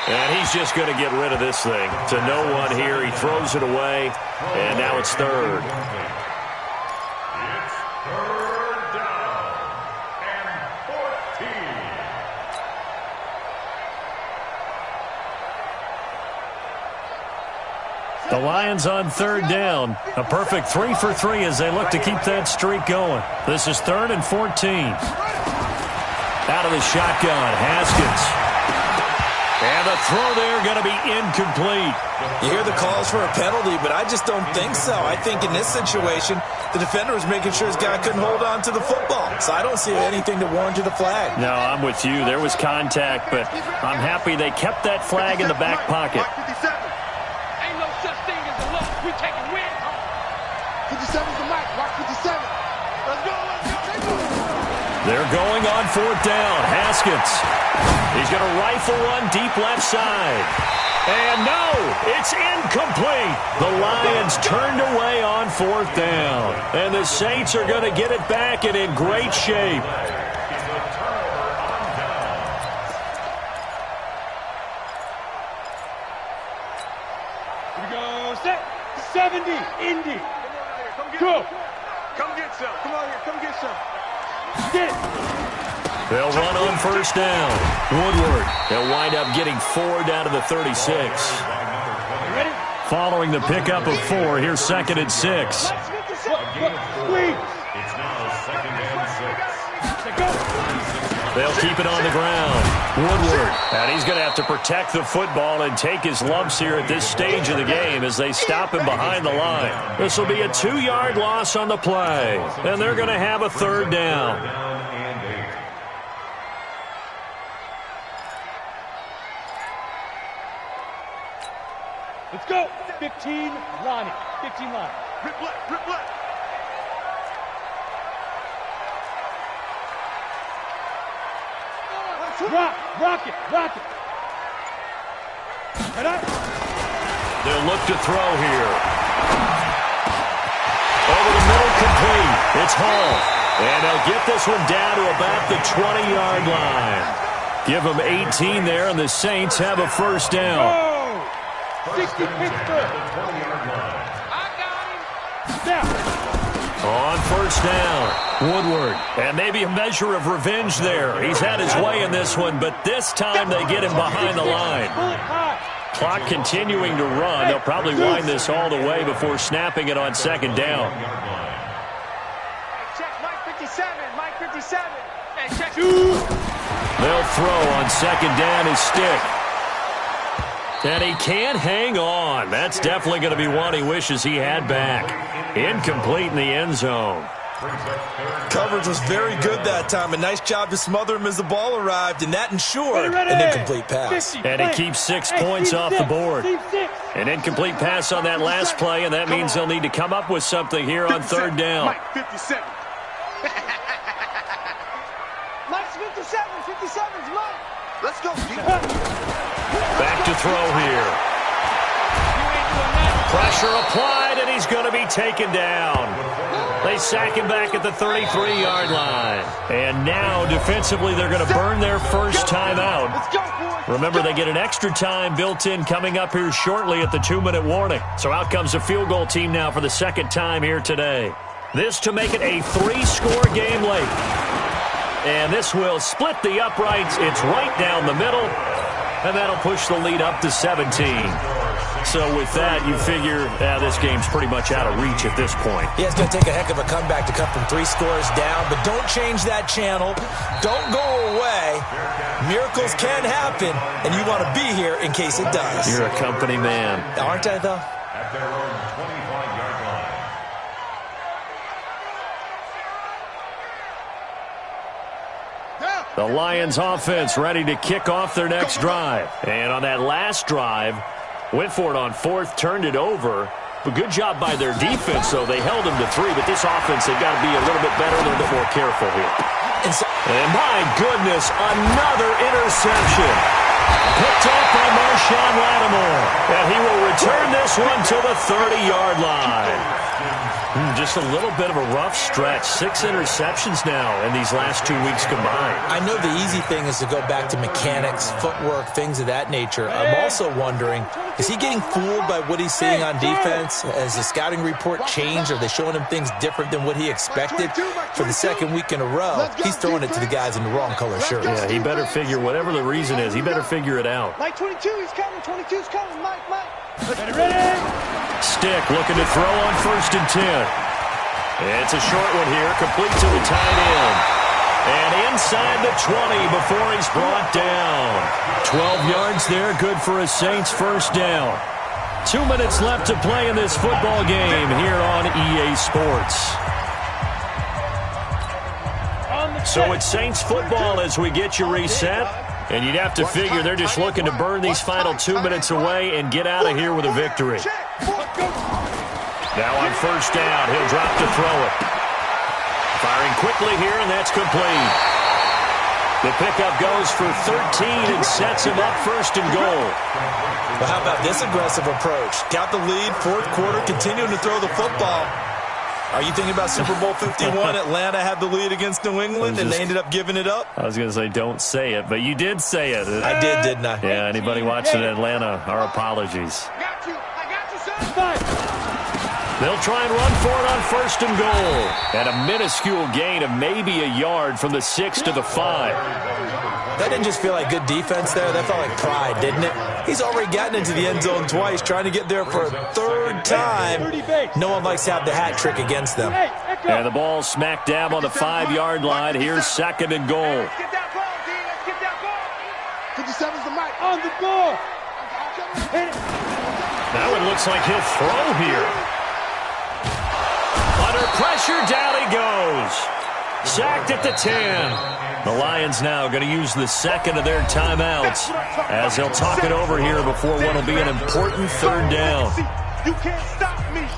And he's just going to get rid of this thing. To no one here. He throws it away. And now it's 3rd. It's 3rd down and 14. The Lions on 3rd down. A perfect 3 for 3 as they look to keep that streak going. This is 3rd and 14. Out of the shotgun, Haskins. And the throw there going to be incomplete. You hear the calls for a penalty, but I just don't think so. I think in this situation, the defender was making sure his guy couldn't hold on to the football. So I don't see anything to warrant a flag. No, I'm with you. There was contact, but I'm happy they kept that flag in the back pocket. Ain't no such thing as a loss. We taking wins. 57's the mic. Watch 57. Let's go. They're going on 4th down. Haskins. He's going to rifle one deep left side. And no, it's incomplete. The Lions turned away on 4th down. And the Saints are going to get it back and in great shape. Here we go. Set. 70. Indy. Go. Come get some. Come on here. Come get some. Get it. They'll run on 1st down. Woodward. They'll wind up getting 4 down to the 36. Following the pickup of 4, here's 2nd and 6. It's now 2nd and 6. They'll keep it on the ground. Woodward. And he's going to have to protect the football and take his lumps here at this stage of the game as they stop him behind the line. This will be a 2-yard loss on the play. And they're going to have a 3rd down. Let's go. 15, Lonnie. 15 line. Rip left, rip left. Rock it. Head up. They'll look to throw here. Over the middle, complete. It's Hall. And they'll get this one down to about the 20-yard line. Give them 18 there, and the Saints have a 1st down. 60 Pittsburgh. I got him. Now. On first down, Woodward. And maybe a measure of revenge there. He's had his way in this one, but this time they get him behind the line. Clock continuing to run. They'll probably wind this all the way before snapping it on second down. Check Mike 57, Mike 57. Hey, check. They'll throw on second down his stick. And he can't hang on. That's definitely going to be one he wishes he had back. Incomplete in the end zone. Coverage was very good that time. A nice job to smother him as the ball arrived, and that ensured an incomplete pass. And he keeps 6 points off the board. An incomplete pass on that last play, and that means they'll need to come up with something here on third down. Mike 57. Mike's 57. 57's Mike. Let's go. Back to throw here. Pressure applied, and he's going to be taken down. They sack him back at the 33-yard line. And now, defensively, they're going to burn their first time out. Remember, they get an extra time built in coming up here shortly at the 2-minute warning. So out comes a field goal team now for the second time here today. This to make it a 3-score game late. And this will split the uprights. It's right down the middle. And that'll push the lead up to 17. So with that, you figure this game's pretty much out of reach at this point. Yeah, it's going to take a heck of a comeback to come from 3 scores down. But don't change that channel. Don't go away. Miracles can happen, and you want to be here in case it does. You're a company man. Aren't I, though? At their own 25-yard line. The Lions offense ready to kick off their next drive. And on that last drive, went for it on fourth, turned it over. But good job by their defense, though. They held them to 3, but this offense, they've got to be a little bit better, a little bit more careful here. And my goodness, another interception. Picked off by Marshawn Lattimore. And he will return this one to the 30-yard line. Just a little bit of a rough stretch. 6 interceptions now in these last 2 weeks combined. I know the easy thing is to go back to mechanics, footwork, things of that nature. I'm also wondering, is he getting fooled by what he's seeing on defense? Has the scouting report changed? Are they showing him things different than what he expected? For the second week in a row, he's throwing it to the guys in the wrong color shirt. Yeah, he better figure, whatever the reason is, he better figure it out. Mike 22, he's coming. 22's coming. Mike. Ready? Stick looking to throw on first and 10. It's a short one here, complete to the tight end. And inside the 20 before he's brought down. 12 yards there, good for a Saints first down. 2 minutes left to play in this football game here on EA Sports. So it's Saints football as we get you reset. And you'd have to figure they're just looking to burn these final 2 minutes away and get out of here with a victory. Now on first down, he'll drop to throw it. Firing quickly here, and that's complete. The pickup goes for 13 and sets him up first and goal. Well, how about this aggressive approach? Got the lead, fourth quarter, continuing to throw the football. Are you thinking about Super Bowl 51? Atlanta had the lead against New England, and they ended up giving it up? I was going to say, don't say it, but you did say it. I did, didn't I? Yeah, anybody watching Atlanta, our apologies. I got you, son. They'll try and run for it on first and goal. And a minuscule gain of maybe a yard from the 6 to the 5. That didn't just feel like good defense there. That felt like pride, didn't it? He's already gotten into the end zone twice, trying to get there for a third time. No one likes to have the hat trick against them. And the ball smack dab on the 5-yard line. Here's second and goal. Let's get that ball, D. Let's get that ball. 57's the mic. On the ball. Hit it. That one looks like he'll throw here. Under pressure, down he goes. Sacked at the 10. The Lions now going to use the second of their timeouts as they'll talk it over here before what will be an important third down. You can't stop me.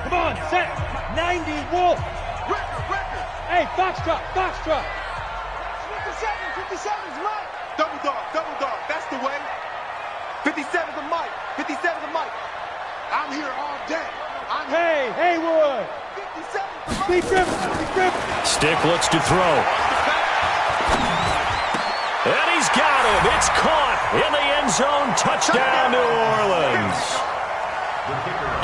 Come on, set. 90 Wolf. Record. Hey, Foxtrot. 57's Mike. Double dog. That's the way. 57's a mic. I'm here all day. I Hey, Haywood. Be driven. Stick looks to throw. And he's got him. It's caught in the end zone. Touchdown, New Orleans.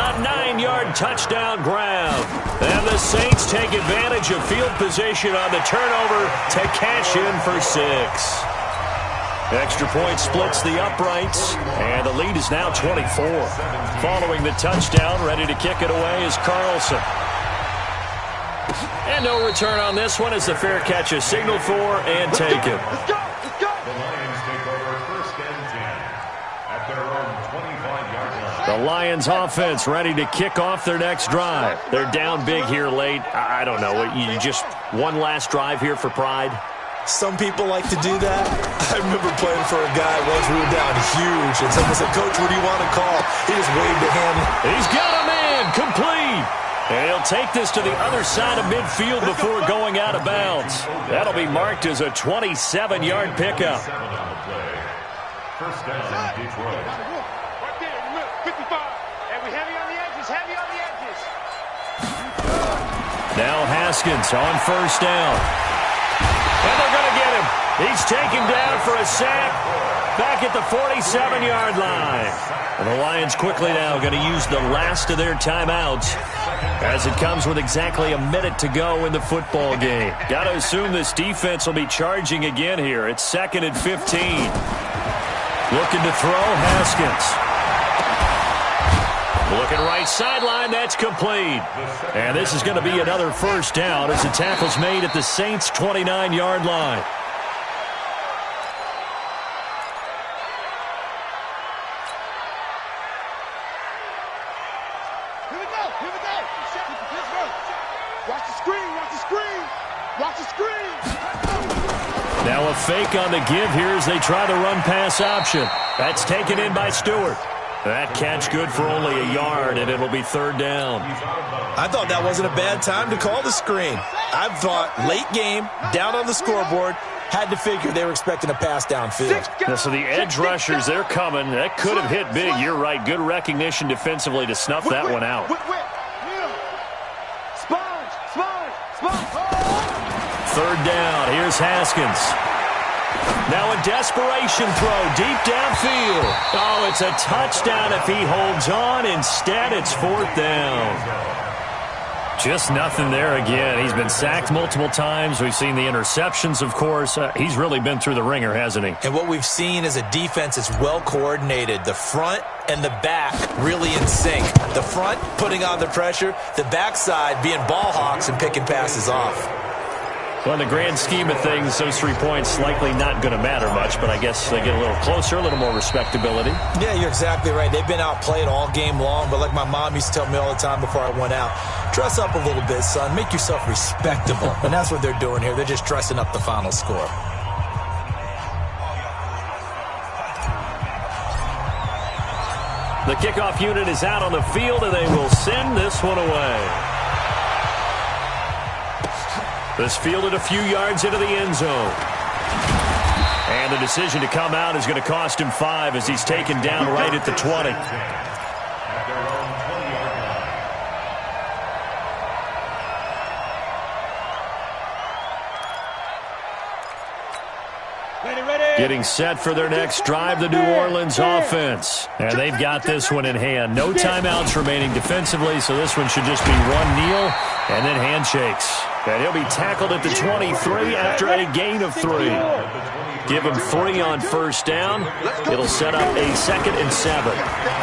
A 9-yard touchdown grab. And the Saints take advantage of field position on the turnover to cash in for 6. Extra point splits the uprights, and the lead is now 24. Following the touchdown, ready to kick it away is Carlson. And no return on this one as the fair catch is signaled for and taken. Let's go. The Lions take over 1st and 10 at their own 25-yard line. The Lions offense ready to kick off their next drive. They're down big here late. I don't know. You just one last drive here for pride? Some people like to do that. I remember playing for a guy once we were down huge, and someone said, "Coach, what do you want to call?" He just waved a hand. He's got a man, complete. And he'll take this to the other side of midfield before going out of bounds. That'll be marked as a 27-yard pickup. 1st down, Detroit. Right there, in the middle, 55. And we heavy on the edges, Now Haskins on 1st down. And they're going to get him. He's taken down for a sack back at the 47-yard line. And the Lions quickly now going to use the last of their timeouts as it comes with exactly a minute to go in the football game. Got to assume this defense will be charging again here. It's 2nd and 15. Looking to throw, Haskins. Looking right sideline, that's complete. And this is going to be another 1st down as the tackle's made at the Saints' 29-yard line. Here we go. Watch the screen. Now a fake on the give here as they try the run-pass option. That's taken in by Stewart. That catch good for only a yard, and it'll be 3rd down. I thought that wasn't a bad time to call the screen. I thought late game, down on the scoreboard, had to figure they were expecting a pass downfield. Now, so the edge rushers, they're coming. That could have hit big. You're right. Good recognition defensively to snuff that one out. Third down. Here's Haskins. Now a desperation throw deep downfield. Oh, it's a touchdown if he holds on. Instead, it's 4th down. Just nothing there again. He's been sacked multiple times. We've seen the interceptions, of course. He's really been through the ringer, hasn't he? And what we've seen is a defense that's well coordinated. The front and the back really in sync. The front putting on the pressure. The backside being ball hawks and picking passes off. Well, in the grand scheme of things, those 3 points likely not going to matter much, but I guess they get a little closer, a little more respectability. Yeah, you're exactly right. They've been outplayed all game long, but like my mom used to tell me all the time before I went out, dress up a little bit, son. Make yourself respectable. And that's what they're doing here. They're just dressing up the final score. The kickoff unit is out on the field, and they will send this one away. This fielded a few yards into the end zone. And the decision to come out is going to cost him 5 as he's taken down right at the 20. Getting set for their next drive, the New Orleans offense. And they've got this one in hand. No timeouts remaining defensively, so this one should just be one kneel and then handshakes. And he'll be tackled at the 23 after a gain of 3. Give him 3 on 1st down. It'll set up a 2nd and 7.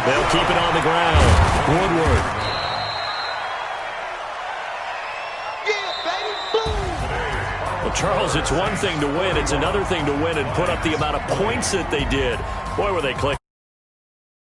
They'll keep it on the ground. Woodward. Well, Charles, it's one thing to win. It's another thing to win and put up the amount of points that they did. Boy, were they clicking.